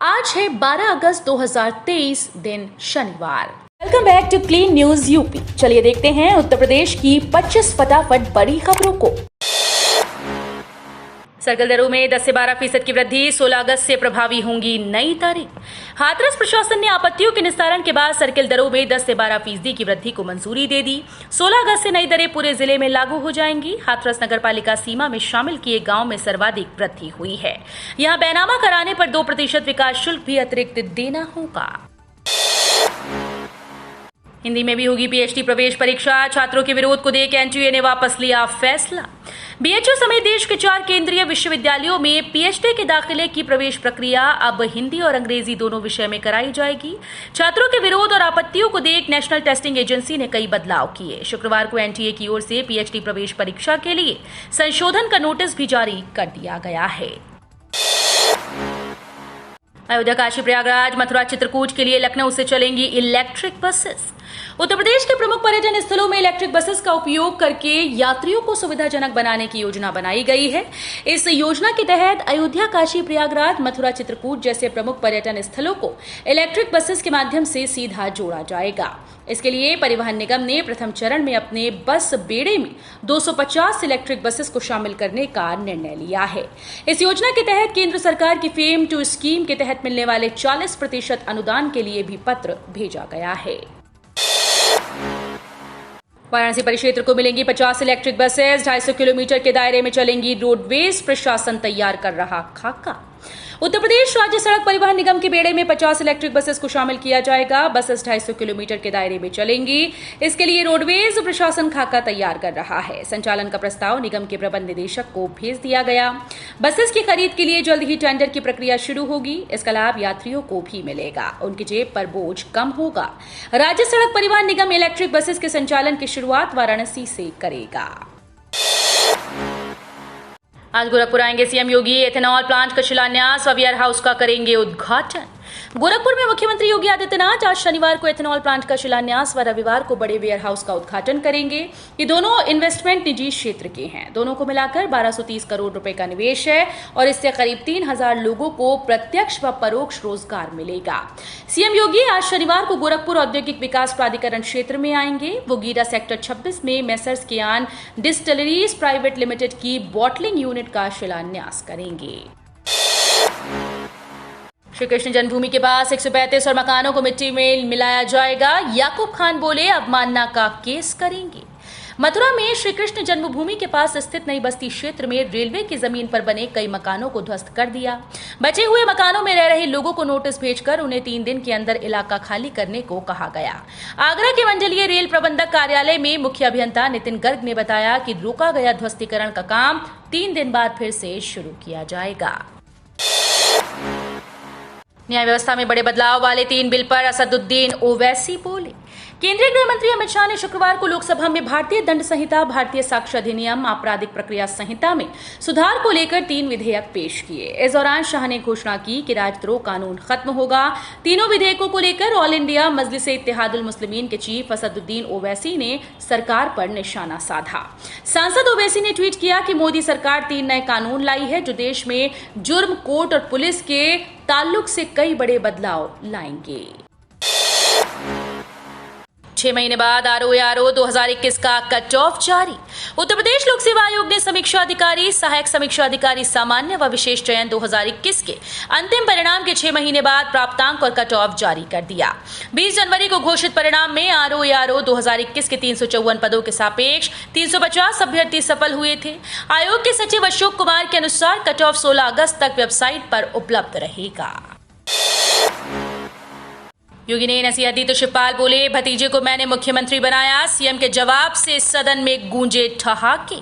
आज है 12 अगस्त 2023 दिन शनिवार। Welcome back to clean news UP. चलिए देखते हैं उत्तर प्रदेश की 25 फटाफट बड़ी खबरों को। सर्कल दरों में 10 से 12% की वृद्धि, 16 अगस्त से प्रभावी होंगी नई दरें। हाथरस प्रशासन ने आपत्तियों के निस्तारण के बाद सर्कल दरों में 10 से 12% की वृद्धि को मंजूरी दे दी। 16 अगस्त से नई दरें पूरे जिले में लागू हो जाएंगी। हाथरस नगरपालिका सीमा में शामिल किए गांव में सर्वाधिक वृद्धि हुई है। यहां बैनामा कराने पर 2% विकास शुल्क भी अतिरिक्त देना होगा। हिंदी में भी होगी पीएचडी प्रवेश परीक्षा। छात्रों के विरोध को देख एनटीए ने वापस लिया फैसला। बीएचयू समेत देश के 4 केंद्रीय विश्वविद्यालयों में पीएचडी के दाखिले की प्रवेश प्रक्रिया अब हिंदी और अंग्रेजी दोनों विषय में कराई जाएगी। छात्रों के विरोध और आपत्तियों को देख नेशनल टेस्टिंग एजेंसी ने कई बदलाव किए। शुक्रवार को एनटीए की ओर से पीएचडी प्रवेश परीक्षा के लिए संशोधन का नोटिस भी जारी कर दिया गया है। अयोध्या, काशी प्रयागराज, मथुरा, चित्रकूट के लिए लखनऊ से चलेंगी इलेक्ट्रिक बसेस। उत्तर प्रदेश के प्रमुख पर्यटन स्थलों में इलेक्ट्रिक बसेस का उपयोग करके यात्रियों को सुविधाजनक बनाने की योजना बनाई गई है। इस योजना के तहत अयोध्या, काशी प्रयागराज, मथुरा, चित्रकूट जैसे प्रमुख पर्यटन स्थलों को इलेक्ट्रिक बसेस के माध्यम से सीधा जोड़ा जाएगा। इसके लिए परिवहन निगम ने प्रथम चरण में अपने बस बेड़े में 250 इलेक्ट्रिक बसेस को शामिल करने का निर्णय लिया है। इस योजना के तहत केंद्र सरकार की फेम टू स्कीम के तहत मिलने वाले 40% अनुदान के लिए भी पत्र भेजा गया है। वाराणसी परिक्षेत्र को मिलेंगी 50 इलेक्ट्रिक बसेस। 250 किलोमीटर के दायरे में चलेंगी। रोडवेज प्रशासन तैयार कर रहा खाका। उत्तर प्रदेश राज्य सड़क परिवहन निगम के बेड़े में 50 इलेक्ट्रिक बसेस को शामिल किया जाएगा। बसेस 250 किलोमीटर के दायरे में चलेंगी। इसके लिए रोडवेज प्रशासन खाका तैयार कर रहा है। संचालन का प्रस्ताव निगम के प्रबंध निदेशक को भेज दिया गया। बसेस की खरीद के लिए जल्द ही टेंडर की प्रक्रिया शुरू होगी। इसका लाभ यात्रियों को भी मिलेगा। उनकी जेब पर बोझ कम होगा। राज्य सड़क परिवहन निगम इलेक्ट्रिक बसेस के संचालन की शुरुआत वाराणसी से करेगा। आज गोरखपुर आएंगे सीएम योगी। एथेनॉल प्लांट का शिलान्यास व वेयर हाउस का करेंगे उद्घाटन। गोरखपुर में मुख्यमंत्री योगी आदित्यनाथ आज शनिवार को एथेनॉल प्लांट का शिलान्यास व रविवार को बड़े वेयर हाउस का उद्घाटन करेंगे। ये दोनों इन्वेस्टमेंट निजी क्षेत्र के हैं। दोनों को मिलाकर 1230 करोड़ रुपए का निवेश है और इससे करीब 3000 लोगों को प्रत्यक्ष व परोक्ष रोजगार मिलेगा। सीएम योगी आज शनिवार को गोरखपुर औद्योगिक विकास प्राधिकरण क्षेत्र में आएंगे। वो गीरा सेक्टर 26 में मेसर्स कियान डिस्टिलरीज प्राइवेट लिमिटेड की बॉटलिंग यूनिट का शिलान्यास करेंगे। श्री कृष्ण जन्मभूमि के पास 135 और मकानों को मिट्टी में मिलाया जाएगा। याकूब खान बोले अवमानना का केस करेंगे। मथुरा में श्री कृष्ण जन्मभूमि के पास स्थित नई बस्ती क्षेत्र में रेलवे की जमीन पर बने कई मकानों को ध्वस्त कर दिया। बचे हुए मकानों में रह रहे लोगों को नोटिस भेजकर उन्हें 3 दिन के अंदर इलाका खाली करने को कहा गया। आगरा के मंडलीय रेल प्रबंधक कार्यालय में मुख्य अभियंता नितिन गर्ग ने बताया कि रोका गया ध्वस्तीकरण का काम 3 दिन बाद फिर से शुरू किया जाएगा। न्याय व्यवस्था में बड़े बदलाव वाले 3 बिल पर असदुद्दीन ओवैसी बोले। केंद्रीय गृह मंत्री अमित शाह ने शुक्रवार को लोकसभा में भारतीय दंड संहिता, भारतीय साक्ष्य अधिनियम, आपराधिक प्रक्रिया संहिता में सुधार को लेकर 3 विधेयक पेश किए। इस दौरान शाह ने घोषणा की कि राजद्रोह कानून खत्म होगा। तीनों विधेयकों को लेकर ऑल इंडिया मजलिस इत्तेहादुल मुस्लिमीन के चीफ असदुद्दीन ओवैसी ने सरकार पर निशाना साधा। सांसद ओवैसी ने ट्वीट किया कि मोदी सरकार 3 नए कानून लाई है जो देश में जुर्म, कोर्ट और पुलिस के ताल्लुक से कई बड़े बदलाव लाएंगे। 6 महीने बाद आरओ 2021 का कट ऑफ जारी। उत्तर प्रदेश लोक सेवा आयोग ने समीक्षा अधिकारी, सहायक समीक्षा अधिकारी सामान्य व विशेष चयन 2021 के अंतिम परिणाम के 6 महीने बाद प्राप्तांक और कट ऑफ जारी कर दिया। 20 जनवरी को घोषित परिणाम में आरओ 2021 के 354 पदों के सापेक्ष 350 अभ्यर्थी सफल हुए थे। आयोग के सचिव अशोक कुमार के अनुसार कट ऑफ 16 अगस्त तक वेबसाइट पर उपलब्ध रहेगा। योगी ने नसीहत दी तो शिवपाल बोले भतीजे को मैंने मुख्यमंत्री बनाया। सीएम के जवाब से सदन में गूंजे ठहाके।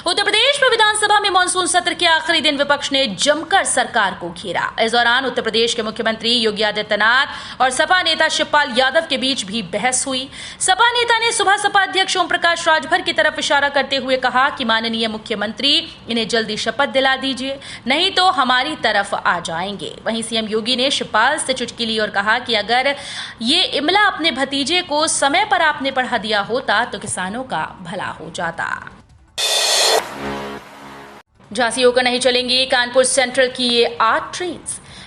उत्तर प्रदेश में विधानसभा में मानसून सत्र के आखिरी दिन विपक्ष ने जमकर सरकार को घेरा। इस दौरान उत्तर प्रदेश के मुख्यमंत्री योगी आदित्यनाथ और सपा नेता शिवपाल यादव के बीच भी बहस हुई। सपा नेता ने सुबह सपा अध्यक्ष ओम प्रकाश राजभर की तरफ इशारा करते हुए कहा कि माननीय मुख्यमंत्री इन्हें जल्दी शपथ दिला दीजिए, नहीं तो हमारी तरफ आ जाएंगे। वहीं सीएम योगी ने शिवपाल से चुटकी ली और कहा कि अगर ये इमला अपने भतीजे को समय पर आपने पढ़ा दिया होता तो किसानों का भला हो जाता। झांसी होकर नहीं चलेंगी कानपुर सेंट्रल की ये 8 ट्रेन।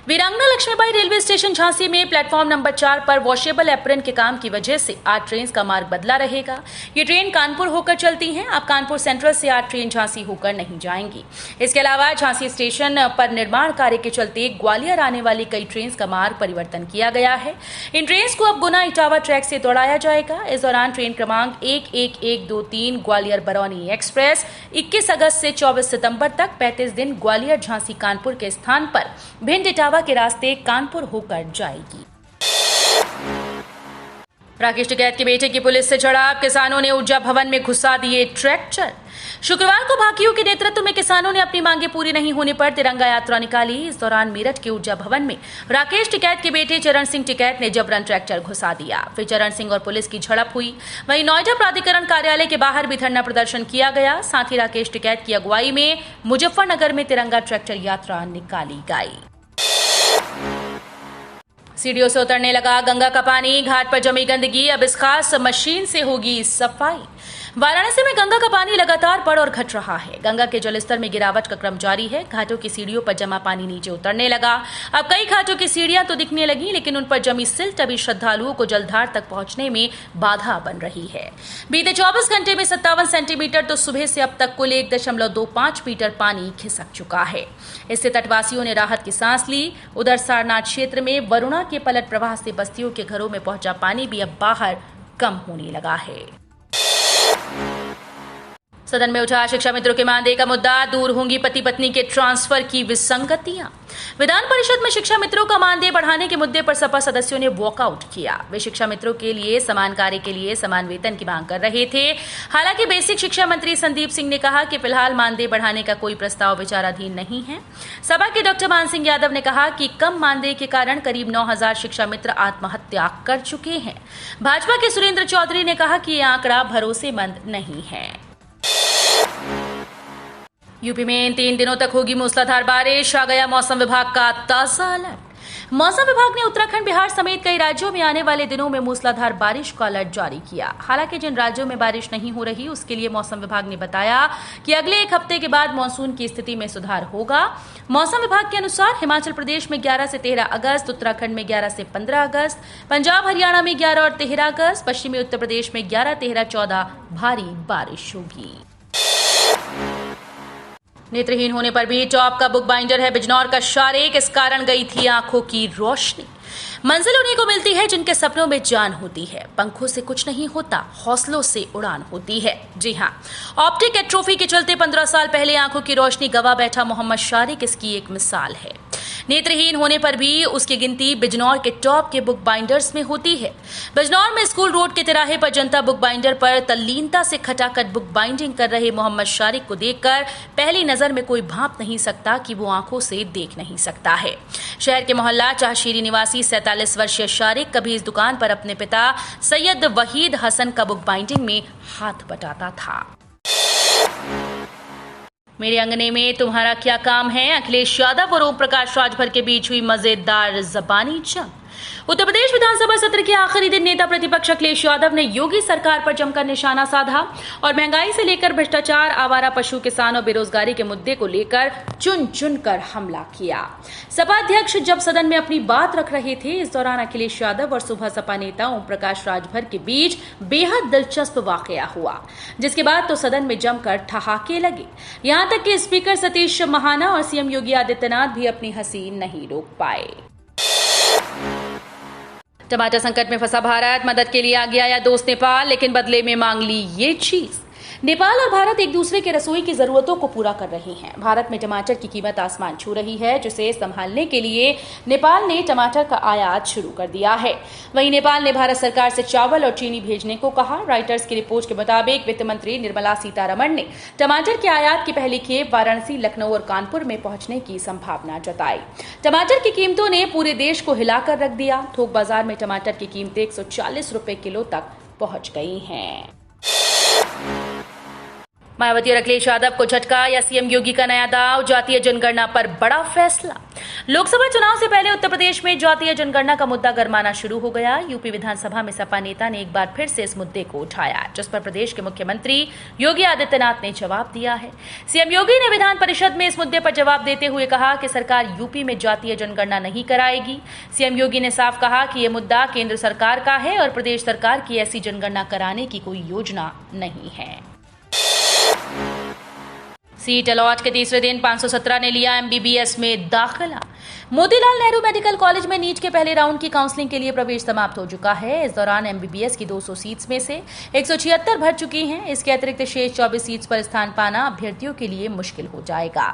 वीरांगना लक्ष्मीबाई रेलवे स्टेशन झांसी में प्लेटफॉर्म नंबर 4 पर वॉशेबल एप्रन के काम की वजह से 8 ट्रेन का मार्ग बदला रहेगा। ये ट्रेन कानपुर होकर चलती हैं। अब कानपुर सेंट्रल से 8 ट्रेन झांसी होकर नहीं जाएंगी। इसके अलावा झांसी स्टेशन पर निर्माण कार्य के चलते ग्वालियर आने वाली कई ट्रेन का मार्ग परिवर्तन किया गया है। इन ट्रेन को अब गुना इटावा ट्रैक से दौड़ाया जाएगा। इस दौरान ट्रेन क्रमांक 11123 ग्वालियर बरौनी एक्सप्रेस 21 अगस्त से 24 सितंबर तक 35 दिन ग्वालियर झांसी कानपुर के स्थान पर भिंड इटावा के रास्ते कानपुर होकर जाएगी। राकेश टिकैत के बेटे की पुलिस से झड़प, किसानों ने ऊर्जा भवन में घुसा दिए ट्रैक्टर। शुक्रवार को भाकियों के नेतृत्व में किसानों ने अपनी मांगे पूरी नहीं होने पर तिरंगा यात्रा निकाली। इस दौरान मेरठ के ऊर्जा भवन में राकेश टिकैत के बेटे चरण सिंह टिकैत ने जबरन ट्रैक्टर घुसा दिया। फिर चरण सिंह और पुलिस की झड़प हुई। वहीं नोएडा प्राधिकरण कार्यालय के बाहर भी धरना प्रदर्शन किया गया। साथ ही राकेश टिकैत की अगुवाई में मुजफ्फरनगर में तिरंगा ट्रैक्टर यात्रा निकाली गई। सीढ़ियों से उतरने लगा गंगा का पानी, घाट पर जमी गंदगी, अब इस खास मशीन से होगी सफाई। वाराणसी में गंगा का पानी लगातार बढ़ और घट रहा है। गंगा के जलस्तर में गिरावट का क्रम जारी है। घाटों की सीढ़ियों पर जमा पानी नीचे उतरने लगा। अब कई घाटों की सीढ़ियां तो दिखने लगी, लेकिन उन पर जमी सिल्ट अभी श्रद्धालुओं को जलधार तक पहुंचने में बाधा बन रही है। बीते 24 घंटे में 57 सेंटीमीटर तो सुबह से अब तक कुल 1.25 मीटर पानी खिसक चुका है। इससे तटवासियों ने राहत की सांस ली। उधर सारनाथ क्षेत्र में वरुणा के पलट प्रवाह से बस्तियों के घरों में पहुंचा पानी भी अब बाहर कम होने लगा है। सदन में उठा शिक्षा मित्रों के मानदेय का मुद्दा, दूर होंगी पति पत्नी के ट्रांसफर की विसंगतियां। विधान परिषद में शिक्षा मित्रों का मानदेय बढ़ाने के मुद्दे पर सपा सदस्यों ने वॉकआउट किया। वे शिक्षा मित्रों के लिए समान कार्य के लिए समान वेतन की मांग कर रहे थे। हालांकि बेसिक शिक्षा मंत्री संदीप सिंह ने कहा कि फिलहाल मानदेय बढ़ाने का कोई प्रस्ताव विचाराधीन नहीं है। सभा के डॉक्टर मान सिंह यादव ने कहा कि कम मानदेय के कारण करीब 9000 शिक्षा मित्र आत्महत्या कर चुके हैं। भाजपा के सुरेंद्र चौधरी ने कहा कि यह आंकड़ा भरोसेमंद नहीं है। यूपी में 3 दिनों तक होगी मूसलाधार बारिश, आ गया मौसम विभाग का ताजा अलर्ट। मौसम विभाग ने उत्तराखंड, बिहार समेत कई राज्यों में आने वाले दिनों में मूसलाधार बारिश का अलर्ट जारी किया। हालांकि जिन राज्यों में बारिश नहीं हो रही, उसके लिए मौसम विभाग ने बताया कि अगले 1 हफ्ते के बाद मानसून की स्थिति में सुधार होगा। मौसम विभाग के अनुसार हिमाचल प्रदेश में 11 से 13 अगस्त, उत्तराखंड में 11 से 15 अगस्त, पंजाब हरियाणा में 11 और 13 अगस्त, पश्चिमी उत्तर प्रदेश में 11, 13, 14 भारी बारिश होगी। नेत्रहीन होने पर भी टॉप का बुक बाइंडर है बिजनौर का शारिक, इस कारण गई थी आंखों की रोशनी। मंजिल उन्हीं को मिलती है जिनके सपनों में जान होती है। पंखों से कुछ नहीं होता, हौसलों से उड़ान होती है। जी हाँ, ऑप्टिक एट्रोफी के चलते 15 साल पहले आंखों की रोशनी गवा बैठा मोहम्मद शारिक इसकी एक मिसाल है। नेत्रहीन होने पर भी उसकी गिनती बिजनौर के टॉप के बुक बाइंडर्स में होती है। बिजनौर में स्कूल रोड के तिराहे पर जनता बुक बाइंडर पर तल्लीनता से खटाखट बुक बाइंडिंग कर रहे मोहम्मद शारिक को देखकर पहली नजर में कोई भांप नहीं सकता कि वो आंखों से देख नहीं सकता है। शहर के मोहल्ला चाहशीरी निवासी 47 वर्षीय शारिक कभी इस दुकान पर अपने पिता सैयद वहीद हसन का बुक बाइंडिंग में हाथ बटाता था। मेरे अंगने में तुम्हारा क्या काम है, अखिलेश यादव और ओम प्रकाश राजभर के बीच हुई मजेदार जबानी जंग। उत्तर प्रदेश विधानसभा सत्र के आखिरी दिन नेता प्रतिपक्ष अखिलेश यादव ने योगी सरकार पर जमकर निशाना साधा और महंगाई से लेकर भ्रष्टाचार, आवारा पशु, किसान और बेरोजगारी के मुद्दे को लेकर चुन चुन कर हमला किया। सपा अध्यक्ष जब सदन में अपनी बात रख रहे थे, इस दौरान अखिलेश यादव और सुबह सपा नेता ओम प्रकाश राजभर के बीच बेहद दिलचस्प वाकया हुआ, जिसके बाद तो सदन में जमकर ठहाके लगे। यहां तक कि स्पीकर सतीश महाना और सीएम योगी आदित्यनाथ भी अपनी हंसी नहीं रोक पाए। टमाटर संकट में फंसा भारत, मदद के लिए आ गया या दोस्त नेपाल, लेकिन बदले में मांग ली ये चीज। नेपाल और भारत एक दूसरे के रसोई की जरूरतों को पूरा कर रहे हैं। भारत में टमाटर की कीमत आसमान छू रही है, जिसे संभालने के लिए नेपाल ने टमाटर का आयात शुरू कर दिया है। वहीं नेपाल ने भारत सरकार से चावल और चीनी भेजने को कहा। रॉयटर्स की रिपोर्ट के मुताबिक वित्त मंत्री निर्मला सीतारमण ने टमाटर के आयात की पहली खेप वाराणसी, लखनऊ और कानपुर में पहुंचने की संभावना जताई। टमाटर की कीमतों ने पूरे देश को हिलाकर रख दिया। थोक बाजार में टमाटर की कीमतें 140 रुपए किलो तक पहुंच गई हैं। मायावती और अखिलेश यादव को झटका या सीएम योगी का नया दांव, जातीय जनगणना पर बड़ा फैसला। लोकसभा चुनाव से पहले उत्तर प्रदेश में जातीय जनगणना का मुद्दा गरमाना शुरू हो गया। यूपी विधानसभा में सपा नेता ने एक बार फिर से इस मुद्दे को उठाया, जिस पर प्रदेश के मुख्यमंत्री योगी आदित्यनाथ ने जवाब दिया है। सीएम योगी ने विधान परिषद में इस मुद्दे पर जवाब देते हुए कहा कि सरकार यूपी में जातीय जनगणना नहीं कराएगी। सीएम योगी ने साफ कहा कि यह मुद्दा केंद्र सरकार का है और प्रदेश सरकार की ऐसी जनगणना कराने की कोई योजना नहीं है। सीट अलॉट के तीसरे दिन 517 ने लिया एमबीबीएस में दाखिला। मोतीलाल नेहरू मेडिकल कॉलेज में नीट के पहले राउंड की काउंसलिंग के लिए प्रवेश समाप्त हो चुका है। इस दौरान एमबीबीएस की 200 सीट्स में से 176 भर चुकी हैं। इसके अतिरिक्त शेष 24 सीट्स पर स्थान पाना अभ्यर्थियों के लिए मुश्किल हो जाएगा।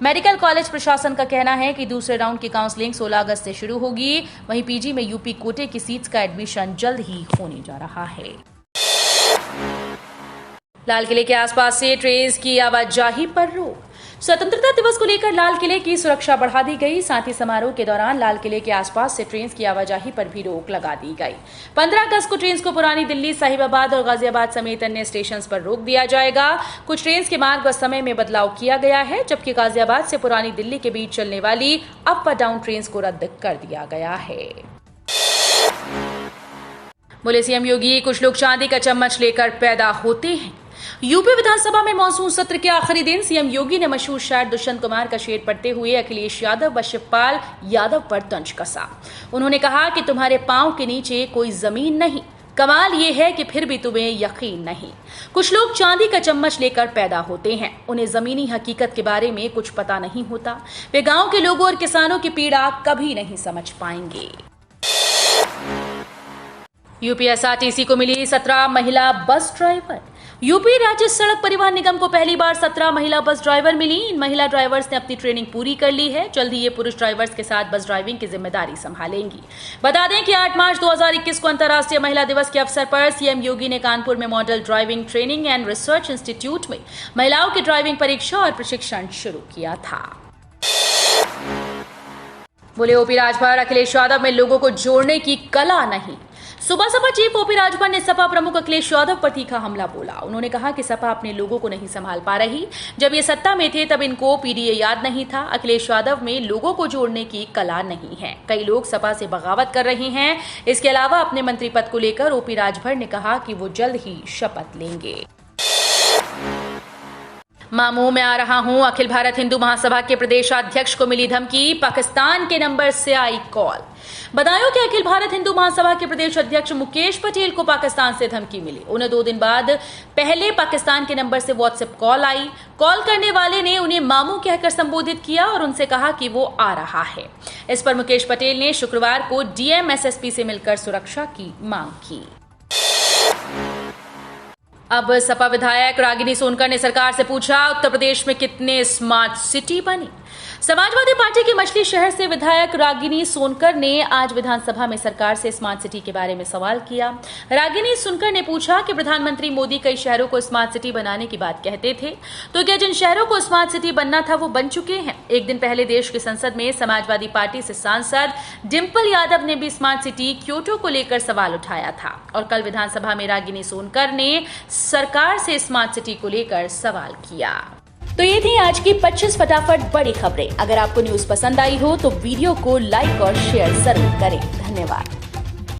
मेडिकल कॉलेज प्रशासन का कहना है कि दूसरे राउंड की काउंसलिंग 16 अगस्त से शुरू होगी। वहीं पीजी में यूपी कोटे की सीट्स का एडमिशन जल्द ही होने जा रहा है। लाल किले के आसपास से ट्रेन्स की आवाजाही पर रोक। स्वतंत्रता दिवस को लेकर लाल किले की सुरक्षा बढ़ा दी गई। साथ ही समारोह के दौरान लाल किले के आसपास से ट्रेन्स की आवाजाही पर भी रोक लगा दी गई। 15 अगस्त को ट्रेन्स को पुरानी दिल्ली, साहिबाबाद और गाजियाबाद समेत अन्य स्टेशन पर रोक दिया जाएगा। कुछ ट्रेन्स के मार्ग व समय में बदलाव किया गया है, जबकि गाजियाबाद से पुरानी दिल्ली के बीच चलने वाली अप व डाउन ट्रेन्स को रद्द कर दिया गया है। बोले सीएम योगी, कुछ लोग चांदी का चम्मच लेकर पैदा होते हैं। यूपी विधानसभा में मानसून सत्र के आखिरी दिन सीएम योगी ने मशहूर शायर दुष्यंत कुमार का शेर पढ़ते हुए अखिलेश यादव व शिवपाल यादव पर तंज कसा। उन्होंने कहा कि तुम्हारे पांव के नीचे कोई जमीन नहीं, कमाल ये है कि फिर भी तुम्हें यकीन नहीं। कुछ लोग चांदी का चम्मच लेकर पैदा होते हैं, उन्हें जमीनी हकीकत के बारे में कुछ पता नहीं होता। वे गांव के लोगों और किसानों की पीड़ा कभी नहीं समझ पाएंगे। यूपीएसआरटीसी को मिली 17 महिला बस ड्राइवर। यूपी राज्य सड़क परिवहन निगम को पहली बार 17 महिला बस ड्राइवर मिली। इन महिला ड्राइवर्स ने अपनी ट्रेनिंग पूरी कर ली है। जल्द ही ये पुरुष ड्राइवर्स के साथ बस ड्राइविंग की जिम्मेदारी संभालेंगी। बता दें कि 8 मार्च 2021 को अंतर्राष्ट्रीय महिला दिवस के अवसर पर सीएम योगी ने कानपुर में model driving training and research institute में महिलाओं की ड्राइविंग परीक्षा और प्रशिक्षण शुरू किया था। बोले ओपी राजभर, अखिलेश यादव में लोगों को जोड़ने की कला नहीं। सुबह सपा चीफ ओपी राजभर ने सपा प्रमुख अखिलेश यादव पर तीखा हमला बोला। उन्होंने कहा कि सपा अपने लोगों को नहीं संभाल पा रही। जब ये सत्ता में थे तब इनको पीडीए याद नहीं था। अखिलेश यादव में लोगों को जोड़ने की कला नहीं है। कई लोग सपा से बगावत कर रहे हैं। इसके अलावा अपने मंत्री पद को लेकर ओपी राजभर ने कहा कि वो जल्द ही शपथ लेंगे। मामू में आ रहा हूं, अखिल भारत हिंदू महासभा के प्रदेशाध्यक्ष को मिली धमकी। पाकिस्तान के नंबर से आई कॉल। बताया कि अखिल भारत हिंदू महासभा के प्रदेश अध्यक्ष मुकेश पटेल को पाकिस्तान से धमकी मिली। उन्हें 2 दिन बाद पहले पाकिस्तान के नंबर से व्हाट्सएप कॉल आई। कॉल करने वाले ने उन्हें मामू कहकर संबोधित किया और उनसे कहा कि वो आ रहा है। इस पर मुकेश पटेल ने शुक्रवार को डीएम एसएसपी से मिलकर सुरक्षा की मांग की। अब सपा विधायक रागिनी सोनकर ने सरकार से पूछा, उत्तर प्रदेश में कितने स्मार्ट सिटी बनी। समाजवादी पार्टी के मछली शहर से विधायक रागिनी सोनकर ने आज विधानसभा में सरकार से स्मार्ट सिटी के बारे में सवाल किया। रागिनी सोनकर ने पूछा कि प्रधानमंत्री मोदी कई शहरों को स्मार्ट सिटी बनाने की बात कहते थे, तो क्या जिन शहरों को स्मार्ट सिटी बनना था वो बन चुके हैं। एक दिन पहले देश की संसद में समाजवादी पार्टी से सांसद डिंपल यादव ने भी स्मार्ट सिटी क्योटो को लेकर सवाल उठाया था और कल विधानसभा में रागिनी सोनकर ने सरकार से स्मार्ट सिटी को लेकर सवाल किया। तो ये थी आज की 25 फटाफट बड़ी खबरें। अगर आपको न्यूज पसंद आई हो तो वीडियो को लाइक और शेयर जरूर करें। धन्यवाद।